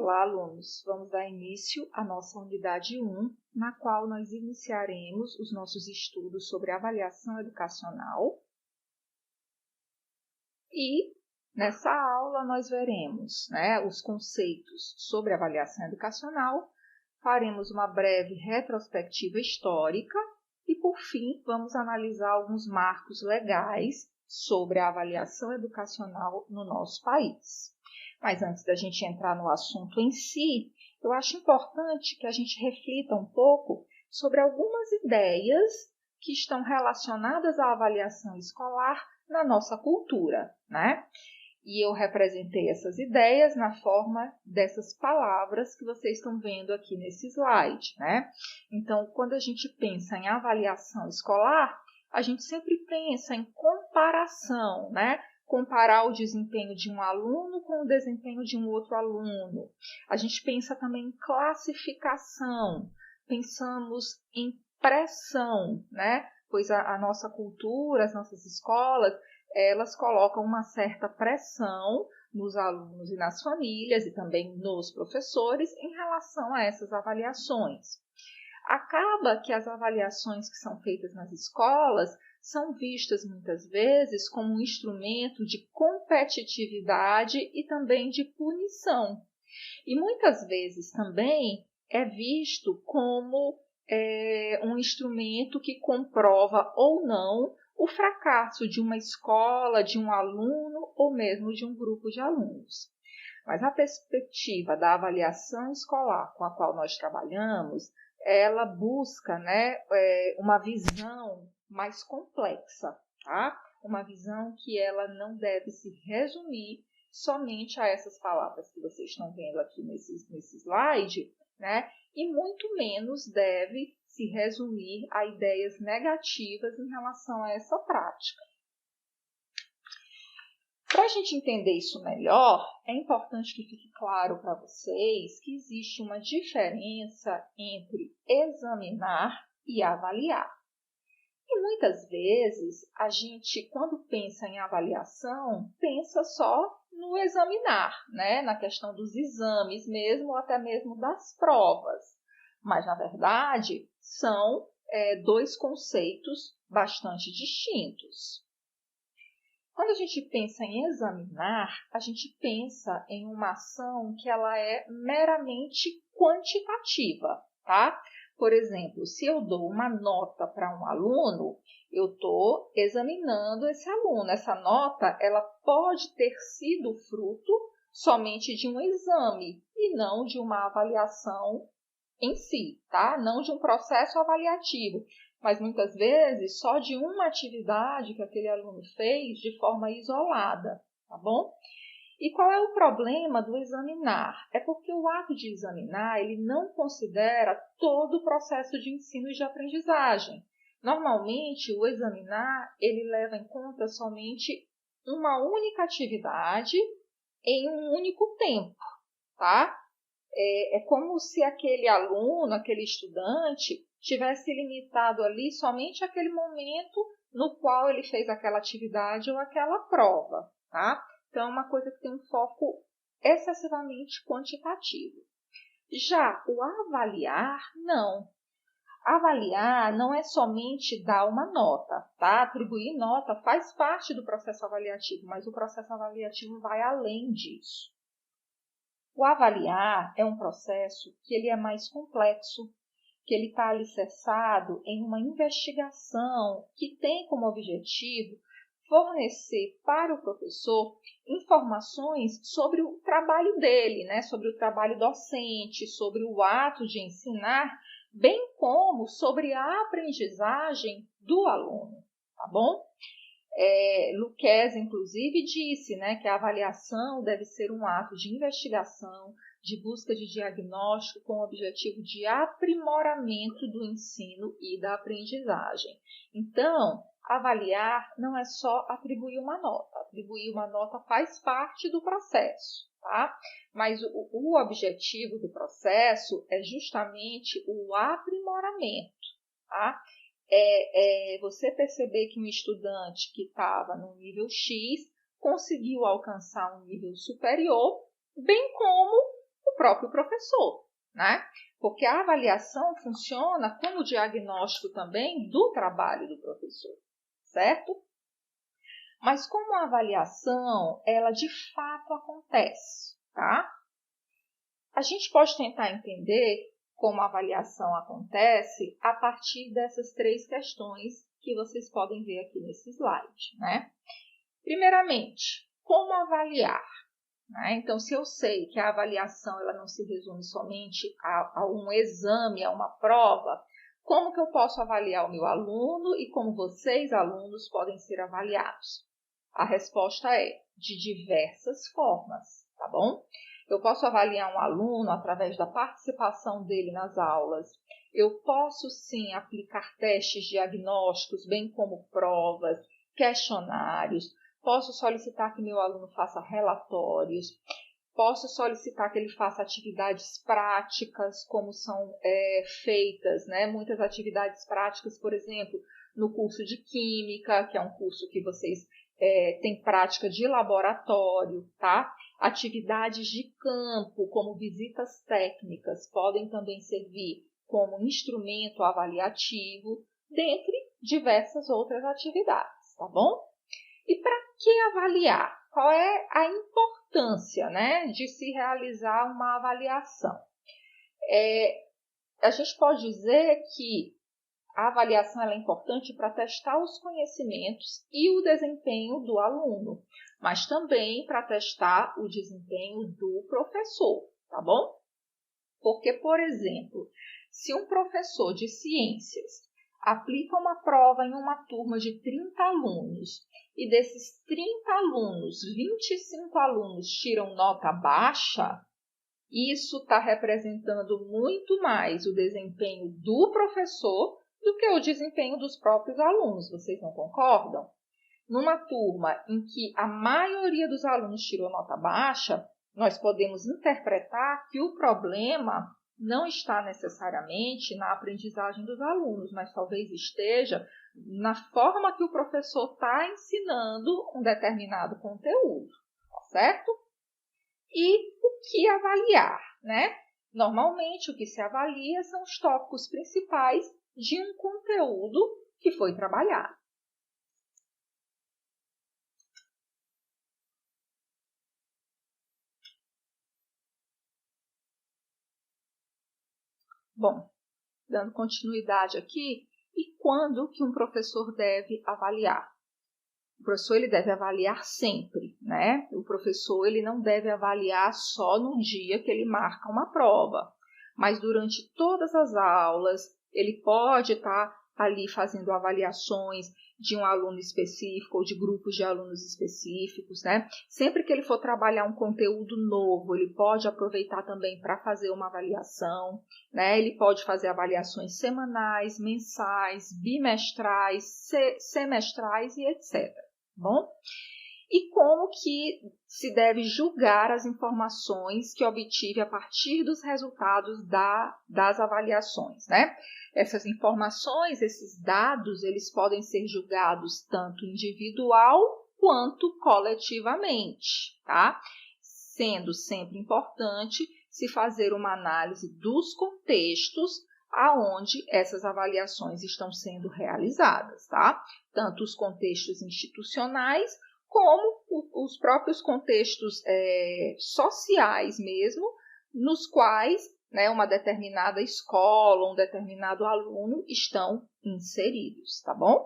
Olá, alunos! Vamos dar início à nossa unidade 1, na qual nós iniciaremos os nossos estudos sobre avaliação educacional. E nessa aula nós veremos, os conceitos sobre avaliação educacional, faremos uma breve retrospectiva histórica e, por fim, vamos analisar alguns marcos legais sobre a avaliação educacional no nosso país. Mas antes da gente entrar no assunto em si, eu acho importante que a gente reflita um pouco sobre algumas ideias que estão relacionadas à avaliação escolar na nossa cultura, né? E eu representei essas ideias na forma dessas palavras que vocês estão vendo aqui nesse slide, né? Então, quando a gente pensa em avaliação escolar, a gente sempre pensa em comparação, né? Comparar o desempenho de um aluno com o desempenho de um outro aluno. A gente pensa também em classificação, pensamos em pressão, né? Pois a nossa cultura, as nossas escolas, elas colocam uma certa pressão nos alunos e nas famílias e também nos professores em relação a essas avaliações. Acaba que as avaliações que são feitas nas escolas são vistas muitas vezes como um instrumento de competitividade e também de punição. E muitas vezes também é visto como um instrumento que comprova ou não o fracasso de uma escola, de um aluno ou mesmo de um grupo de alunos. Mas a perspectiva da avaliação escolar com a qual nós trabalhamos, ela busca uma visão mais complexa, tá? Uma visão que ela não deve se resumir somente a essas palavras que vocês estão vendo aqui nesse slide, né? E muito menos deve se resumir a ideias negativas em relação a essa prática. Para a gente entender isso melhor, é importante que fique claro para vocês que existe uma diferença entre examinar e avaliar. E muitas vezes a gente, quando pensa em avaliação, pensa só no examinar, né? Na questão dos exames mesmo, ou até mesmo das provas. Mas, na verdade, são dois conceitos bastante distintos. Quando a gente pensa em examinar, a gente pensa em uma ação que ela é meramente quantitativa, tá? Por exemplo, se eu dou uma nota para um aluno, eu estou examinando esse aluno. Essa nota ela pode ter sido fruto somente de um exame e não de uma avaliação em si, tá? Não de um processo avaliativo, mas muitas vezes só de uma atividade que aquele aluno fez de forma isolada, tá bom? E qual é o problema do examinar? É porque o ato de examinar, ele não considera todo o processo de ensino e de aprendizagem. Normalmente, o examinar, ele leva em conta somente uma única atividade em um único tempo, tá? É como se aquele aluno, aquele estudante, tivesse limitado ali somente aquele momento no qual ele fez aquela atividade ou aquela prova, tá? Então, é uma coisa que tem um foco excessivamente quantitativo. Já o avaliar, não. Avaliar não é somente dar uma nota, tá? Atribuir nota faz parte do processo avaliativo, mas o processo avaliativo vai além disso. O avaliar é um processo que ele é mais complexo, que ele está alicerçado em uma investigação que tem como objetivo fornecer para o professor informações sobre o trabalho dele, né? Sobre o trabalho docente, sobre o ato de ensinar, bem como sobre a aprendizagem do aluno, tá bom? Luquez, inclusive, disse, que a avaliação deve ser um ato de investigação, de busca de diagnóstico com o objetivo de aprimoramento do ensino e da aprendizagem. Então, avaliar não é só atribuir uma nota. Atribuir uma nota faz parte do processo, tá? Mas o objetivo do processo é justamente o aprimoramento, tá? Você perceber que um estudante que estava no nível X conseguiu alcançar um nível superior, bem como o próprio professor, né? Porque a avaliação funciona como diagnóstico também do trabalho do professor, certo? Mas como a avaliação, ela de fato acontece, tá? A gente pode tentar entender como a avaliação acontece a partir dessas 3 questões que vocês podem ver aqui nesse slide, né? Primeiramente, como avaliar? Né? Então, se eu sei que a avaliação ela não se resume somente a um exame, a uma prova, como que eu posso avaliar o meu aluno e como vocês, alunos, podem ser avaliados? A resposta é de diversas formas, tá bom? Eu posso avaliar um aluno através da participação dele nas aulas. Eu posso, sim, aplicar testes diagnósticos, bem como provas, questionários. Posso solicitar que meu aluno faça relatórios. Posso solicitar que ele faça atividades práticas, como são feitas, né? Muitas atividades práticas, por exemplo, no curso de Química, que é um curso que vocês têm prática de laboratório, tá? Atividades de campo, como visitas técnicas, podem também servir como instrumento avaliativo, dentre diversas outras atividades, tá bom? E para que avaliar? Qual é a importância, né, de se realizar uma avaliação? A gente pode dizer que a avaliação é importante para testar os conhecimentos e o desempenho do aluno, mas também para testar o desempenho do professor, tá bom? Porque, por exemplo, se um professor de ciências aplica uma prova em uma turma de 30 alunos e desses 30 alunos, 25 alunos tiram nota baixa, isso está representando muito mais o desempenho do professor do que o desempenho dos próprios alunos. Vocês não concordam? Numa turma em que a maioria dos alunos tirou nota baixa, nós podemos interpretar que o problema não está necessariamente na aprendizagem dos alunos, mas talvez esteja na forma que o professor está ensinando um determinado conteúdo, certo? E o que avaliar, né? Normalmente, o que se avalia são os tópicos principais de um conteúdo que foi trabalhado. Bom, dando continuidade aqui, e quando que um professor deve avaliar? O professor ele deve avaliar sempre, né? O professor ele não deve avaliar só no dia que ele marca uma prova, mas durante todas as aulas ele pode estar ali fazendo avaliações de um aluno específico ou de grupos de alunos específicos, né? Sempre que ele for trabalhar um conteúdo novo, ele pode aproveitar também para fazer uma avaliação, né? Ele pode fazer avaliações semanais, mensais, bimestrais, semestrais e etc. Bom? E como que se deve julgar as informações que obtive a partir dos resultados das avaliações, né? Essas informações, esses dados, eles podem ser julgados tanto individual quanto coletivamente, tá? Sendo sempre importante se fazer uma análise dos contextos aonde essas avaliações estão sendo realizadas, tá? Tanto os contextos institucionais como os próprios contextos sociais mesmo, nos quais, né, uma determinada escola, um determinado aluno estão inseridos, tá bom?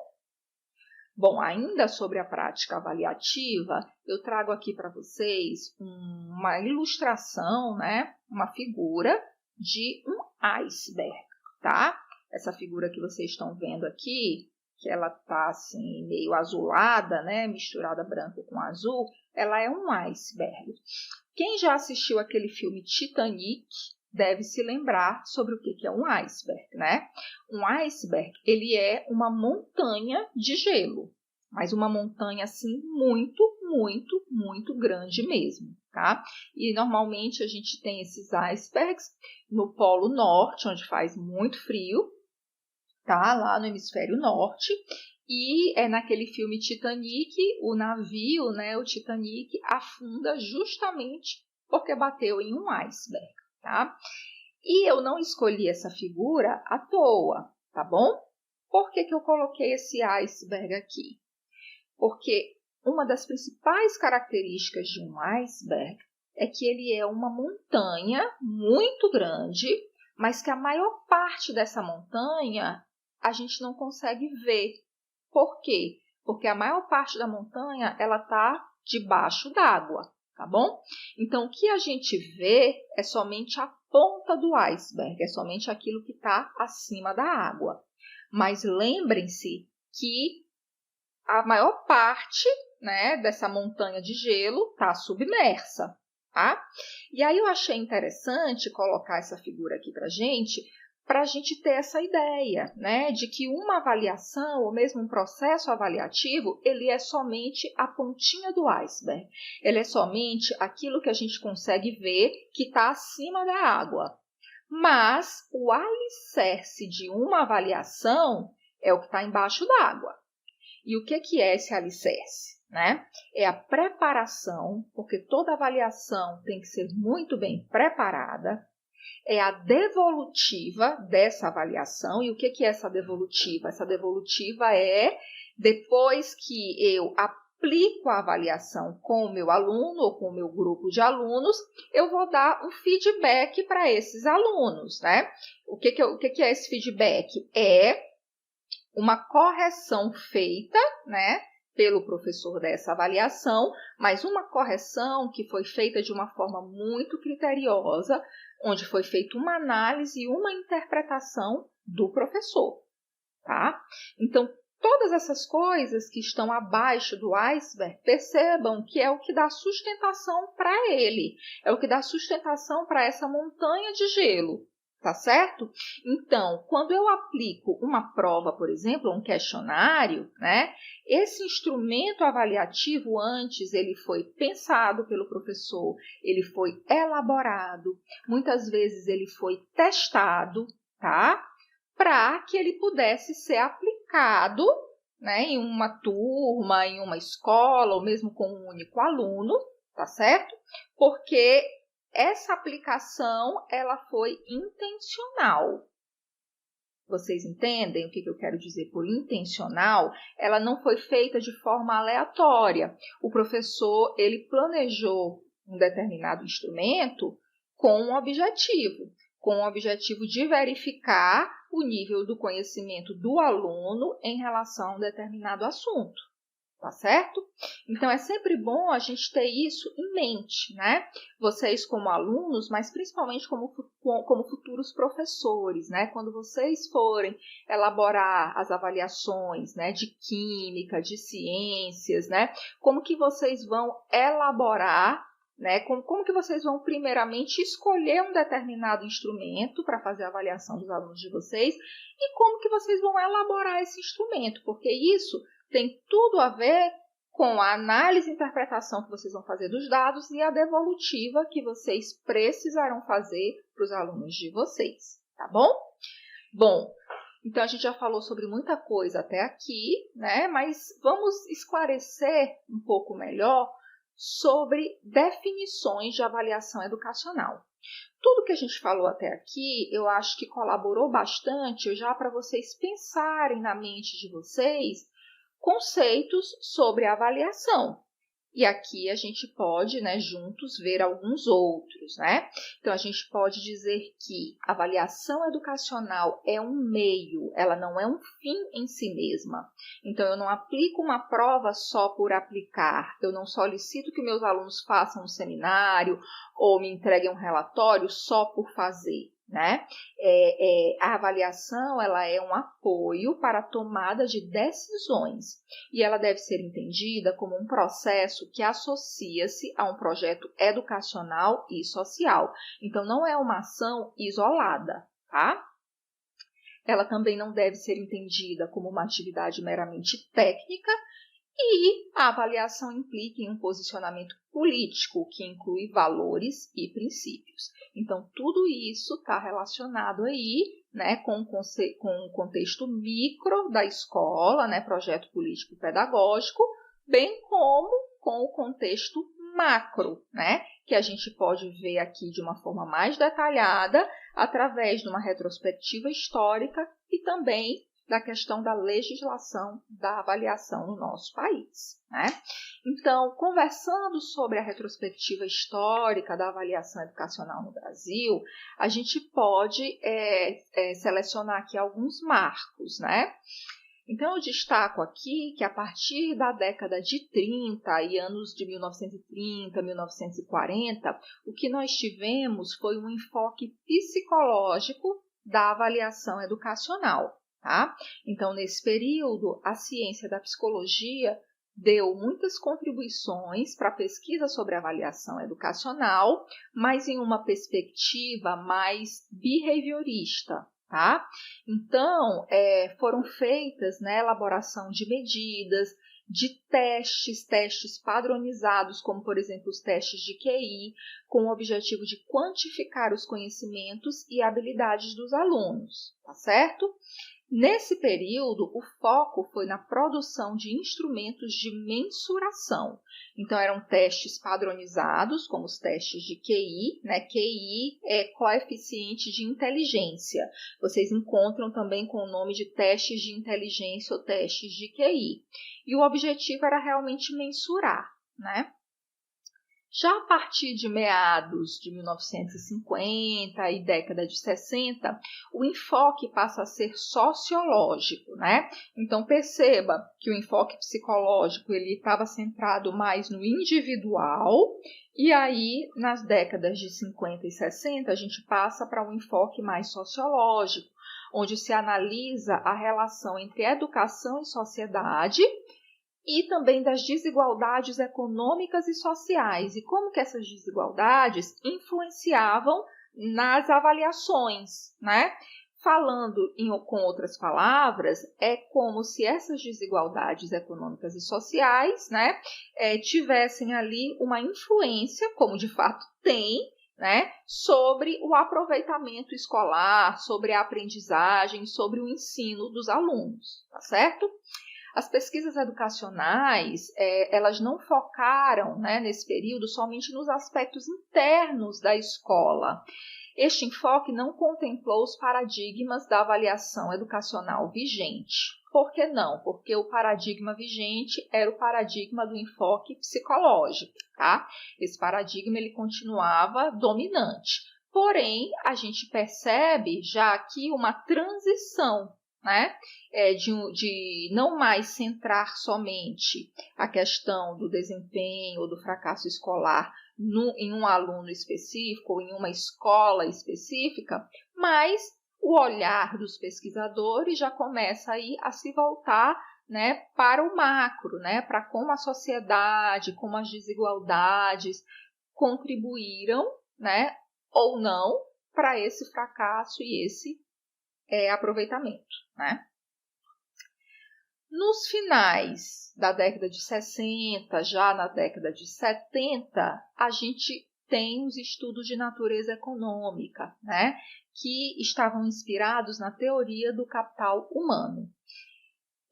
Bom, ainda sobre a prática avaliativa, eu trago aqui para vocês uma ilustração, né, uma figura de um iceberg, tá? Essa figura que vocês estão vendo aqui, que ela tá assim meio azulada, né, misturada branco com azul, ela é um iceberg. Quem já assistiu aquele filme Titanic deve se lembrar sobre o que é um iceberg, né? Um iceberg, ele é uma montanha de gelo, mas uma montanha assim muito, muito, muito grande mesmo, tá? E normalmente a gente tem esses icebergs no Polo Norte, onde faz muito frio, tá? Lá no hemisfério norte. E naquele filme Titanic, o navio, né, o Titanic, afunda justamente porque bateu em um iceberg, tá? E eu não escolhi essa figura à toa, tá bom? Por que eu coloquei esse iceberg aqui? Porque uma das principais características de um iceberg é que ele é uma montanha muito grande, mas que a maior parte dessa montanha a gente não consegue ver. Por quê? Porque a maior parte da montanha ela está debaixo d'água, tá bom? Então, o que a gente vê é somente a ponta do iceberg, é somente aquilo que está acima da água. Mas lembrem-se que a maior parte, né, dessa montanha de gelo está submersa, tá? E aí eu achei interessante colocar essa figura aqui para a gente ter essa ideia, né, de que uma avaliação ou mesmo um processo avaliativo, ele é somente a pontinha do iceberg. Ele é somente aquilo que a gente consegue ver que está acima da água. Mas o alicerce de uma avaliação é o que está embaixo d'água. E o que é esse alicerce? Né? É a preparação, porque toda avaliação tem que ser muito bem preparada. É a devolutiva dessa avaliação. E o que é essa devolutiva? Essa devolutiva é depois que eu aplico a avaliação com o meu aluno ou com o meu grupo de alunos, eu vou dar um feedback para esses alunos. Né? O que é esse feedback? É uma correção feita, né, pelo professor dessa avaliação, mas uma correção que foi feita de uma forma muito criteriosa, onde foi feita uma análise e uma interpretação do professor, tá? Então, todas essas coisas que estão abaixo do iceberg, percebam que é o que dá sustentação para ele, é o que dá sustentação para essa montanha de gelo. Tá certo? Então, quando eu aplico uma prova, por exemplo, um questionário, né? Esse instrumento avaliativo antes, ele foi pensado pelo professor, ele foi elaborado, muitas vezes ele foi testado, tá? Para que ele pudesse ser aplicado, né, em uma turma, em uma escola, ou mesmo com um único aluno, tá certo? Porque essa aplicação, ela foi intencional. Vocês entendem o que eu quero dizer por intencional? Ela não foi feita de forma aleatória. O professor, ele planejou um determinado instrumento com um objetivo de verificar o nível do conhecimento do aluno em relação a um determinado assunto. Tá certo? Então, é sempre bom a gente ter isso em mente, né? Vocês como alunos, mas principalmente como futuros professores, né? Quando vocês forem elaborar as avaliações, né, de química, de ciências, né? Como que vocês vão elaborar, né? Como que vocês vão primeiramente escolher um determinado instrumento para fazer a avaliação dos alunos de vocês e como que vocês vão elaborar esse instrumento, porque isso tem tudo a ver com a análise e interpretação que vocês vão fazer dos dados e a devolutiva que vocês precisarão fazer para os alunos de vocês, tá bom? Bom, então a gente já falou sobre muita coisa até aqui, né? Mas vamos esclarecer um pouco melhor sobre definições de avaliação educacional. Tudo que a gente falou até aqui, eu acho que colaborou bastante já para vocês pensarem na mente de vocês conceitos sobre a avaliação. E aqui a gente pode, né, juntos ver alguns outros, né? Então, a gente pode dizer que a avaliação educacional é um meio, ela não é um fim em si mesma. Então, eu não aplico uma prova só por aplicar, eu não solicito que meus alunos façam um seminário ou me entreguem um relatório só por fazer. Né? A avaliação ela é um apoio para a tomada de decisões e ela deve ser entendida como um processo que associa-se a um projeto educacional e social. Então, não é uma ação isolada, tá? Ela também não deve ser entendida como uma atividade meramente técnica e a avaliação implica em um posicionamento político que inclui valores e princípios. Então, tudo isso está relacionado aí, né, com o contexto micro da escola, né, projeto político pedagógico, bem como com o contexto macro, né? Que a gente pode ver aqui de uma forma mais detalhada através de uma retrospectiva histórica e também da questão da legislação da avaliação no nosso país, né? Então, conversando sobre a retrospectiva histórica da avaliação educacional no Brasil, a gente pode selecionar aqui alguns marcos, né? Então, eu destaco aqui que a partir da década de 30 e anos de 1930, 1940, o que nós tivemos foi um enfoque psicológico da avaliação educacional, tá? Então, nesse período, a ciência da psicologia deu muitas contribuições para a pesquisa sobre avaliação educacional, mas em uma perspectiva mais behaviorista, tá? Então, foram feitas, né, elaboração de medidas, de testes padronizados, como, por exemplo, os testes de QI, com o objetivo de quantificar os conhecimentos e habilidades dos alunos, tá certo? Nesse período, o foco foi na produção de instrumentos de mensuração. Então, eram testes padronizados, como os testes de QI, né? QI é coeficiente de inteligência. Vocês encontram também com o nome de testes de inteligência ou testes de QI. E o objetivo era realmente mensurar, né? Já a partir de meados de 1950 e década de 60, o enfoque passa a ser sociológico, né? Então, perceba que o enfoque psicológico ele estava centrado mais no individual, e aí, nas décadas de 50 e 60, a gente passa para um enfoque mais sociológico, onde se analisa a relação entre educação e sociedade, e também das desigualdades econômicas e sociais, e como que essas desigualdades influenciavam nas avaliações, né? Falando com outras palavras, é como se essas desigualdades econômicas e sociais, né, tivessem ali uma influência, como de fato tem, né, sobre o aproveitamento escolar, sobre a aprendizagem, sobre o ensino dos alunos, tá certo? As pesquisas educacionais, elas não focaram, né, nesse período somente nos aspectos internos da escola. Este enfoque não contemplou os paradigmas da avaliação educacional vigente. Por que não? Porque o paradigma vigente era o paradigma do enfoque psicológico, tá? Esse paradigma ele continuava dominante. Porém, a gente percebe já aqui uma transição, né, de não mais centrar somente a questão do desempenho ou do fracasso escolar em um aluno específico ou em uma escola específica, mas o olhar dos pesquisadores já começa aí a se voltar, né, para o macro, né, para como a sociedade, como as desigualdades contribuíram, né, ou não para esse fracasso e esse aproveitamento, né? Nos finais da década de 60, já na década de 70, a gente tem os estudos de natureza econômica, né? Que estavam inspirados na teoria do capital humano.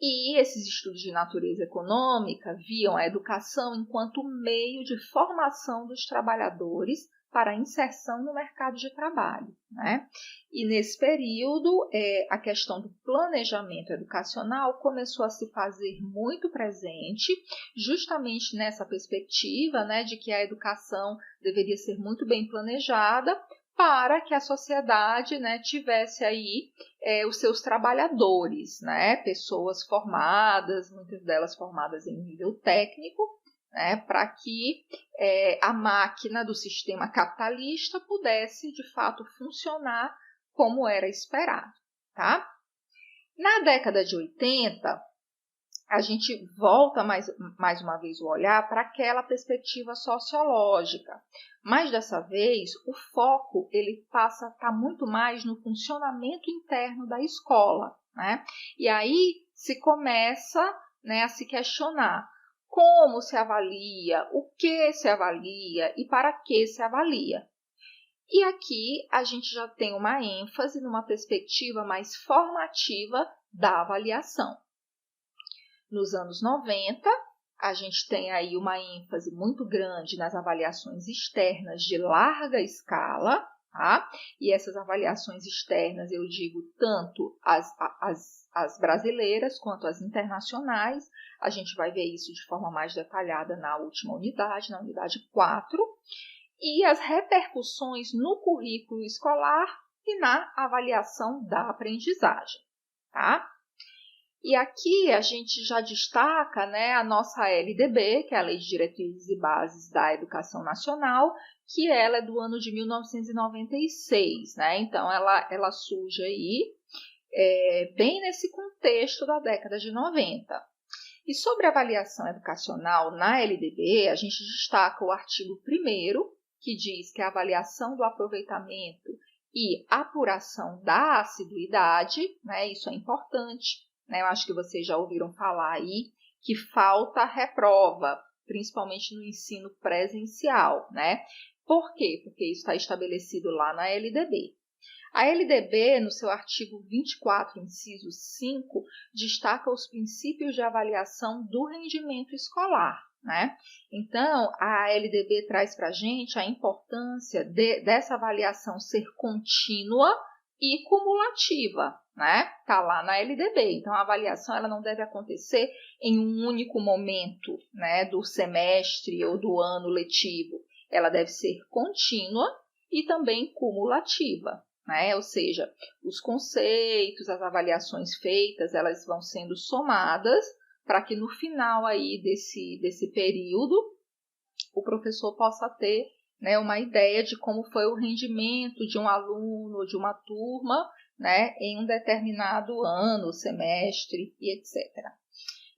E esses estudos de natureza econômica viam a educação enquanto meio de formação dos trabalhadores para a inserção no mercado de trabalho, né? E nesse período, a questão do planejamento educacional começou a se fazer muito presente, justamente nessa perspectiva, né, de que a educação deveria ser muito bem planejada para que a sociedade, né, tivesse aí os seus trabalhadores, né, pessoas formadas, muitas delas formadas em nível técnico, né, para que a máquina do sistema capitalista pudesse, de fato, funcionar como era esperado, tá? Na década de 80, a gente volta mais uma vez o olhar para aquela perspectiva sociológica, mas dessa vez o foco ele passa a estar muito mais no funcionamento interno da escola, né? E aí se começa, né, a se questionar como se avalia, o que se avalia e para que se avalia. E aqui a gente já tem uma ênfase numa perspectiva mais formativa da avaliação. Nos anos 90, a gente tem aí uma ênfase muito grande nas avaliações externas de larga escala, tá? E essas avaliações externas, eu digo tanto as brasileiras quanto as internacionais. A gente vai ver isso de forma mais detalhada na última unidade, na unidade 4. E as repercussões no currículo escolar e na avaliação da aprendizagem, tá? E aqui a gente já destaca, né, a nossa LDB, que é a Lei de Diretrizes e Bases da Educação Nacional, que ela é do ano de 1996, né? Então, ela surge aí bem nesse contexto da década de 90. E sobre avaliação educacional na LDB, a gente destaca o artigo 1º, que diz que a avaliação do aproveitamento e apuração da assiduidade, né, isso é importante, né, eu acho que vocês já ouviram falar aí que falta reprova, principalmente no ensino presencial, né? Por quê? Porque isso está estabelecido lá na LDB. A LDB, no seu artigo 24, inciso 5, destaca os princípios de avaliação do rendimento escolar, né? Então, a LDB traz para a gente a importância dessa avaliação ser contínua e cumulativa, né? Está lá na LDB. Então, a avaliação ela não deve acontecer em um único momento, né, do semestre ou do ano letivo. Ela deve ser contínua e também cumulativa, né? Ou seja, os conceitos, as avaliações feitas, elas vão sendo somadas para que no final aí desse período o professor possa ter, né, uma ideia de como foi o rendimento de um aluno, de uma turma, né, em um determinado ano, semestre e etc.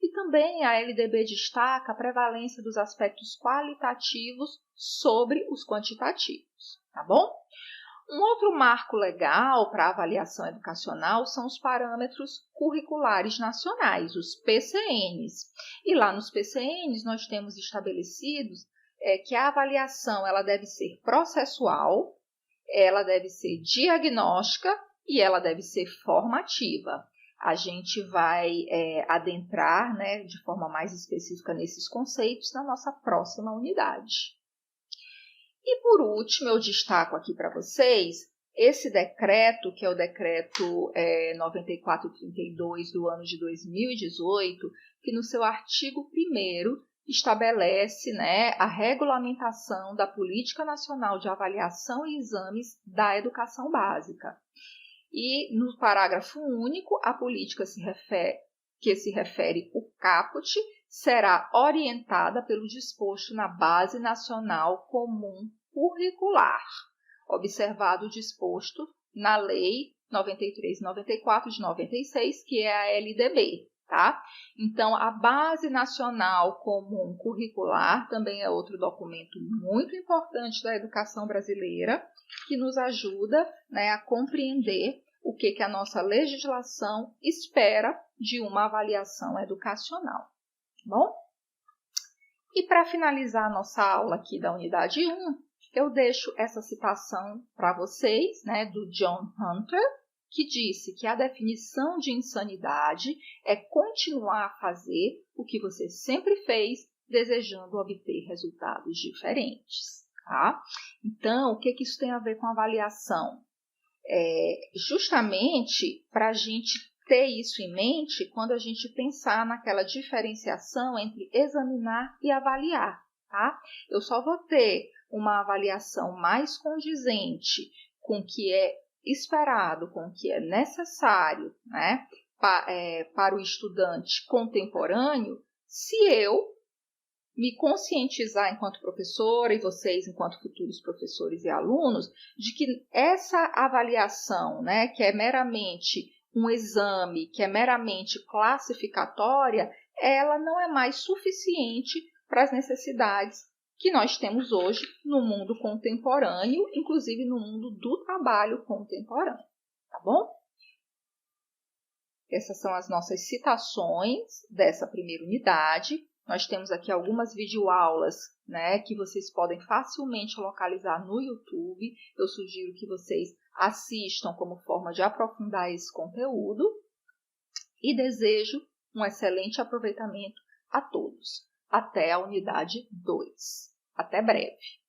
E também a LDB destaca a prevalência dos aspectos qualitativos sobre os quantitativos, tá bom? Um outro marco legal para a avaliação educacional são os parâmetros curriculares nacionais, os PCNs. E lá nos PCNs nós temos estabelecidos que a avaliação ela deve ser processual, ela deve ser diagnóstica e ela deve ser formativa. A gente vai adentrar, né, de forma mais específica nesses conceitos na nossa próxima unidade. E por último, eu destaco aqui para vocês esse decreto, que é o decreto 9432 do ano de 2018, que no seu artigo 1º estabelece, né, a regulamentação da Política Nacional de Avaliação e Exames da Educação Básica. E no parágrafo único, a política que se refere ao caput será orientada pelo disposto na Base Nacional Comum Curricular, observado o disposto na Lei 93/94 de 96, que é a LDB, tá? Então, a Base Nacional Comum Curricular também é outro documento muito importante da educação brasileira, que nos ajuda, né, a compreender o que a nossa legislação espera de uma avaliação educacional. Bom? E para finalizar a nossa aula aqui da unidade 1, eu deixo essa citação para vocês, né, do John Hunter, que disse que a definição de insanidade é continuar a fazer o que você sempre fez, desejando obter resultados diferentes, tá? Então, o que isso tem a ver com avaliação? Justamente para a gente ter isso em mente quando a gente pensar naquela diferenciação entre examinar e avaliar, tá? Eu só vou ter uma avaliação mais condizente com o que é esperado, com o que é necessário, né, para o estudante contemporâneo, se eu me conscientizar enquanto professora e vocês enquanto futuros professores e alunos de que essa avaliação, né, que é meramente um exame, que é meramente classificatória, ela não é mais suficiente para as necessidades que nós temos hoje no mundo contemporâneo, inclusive no mundo do trabalho contemporâneo, tá bom? Essas são as nossas citações dessa primeira unidade. Nós temos aqui algumas videoaulas, né, que vocês podem facilmente localizar no YouTube. Eu sugiro que vocês assistam como forma de aprofundar esse conteúdo. E desejo um excelente aproveitamento a todos. até a unidade 2. Até breve!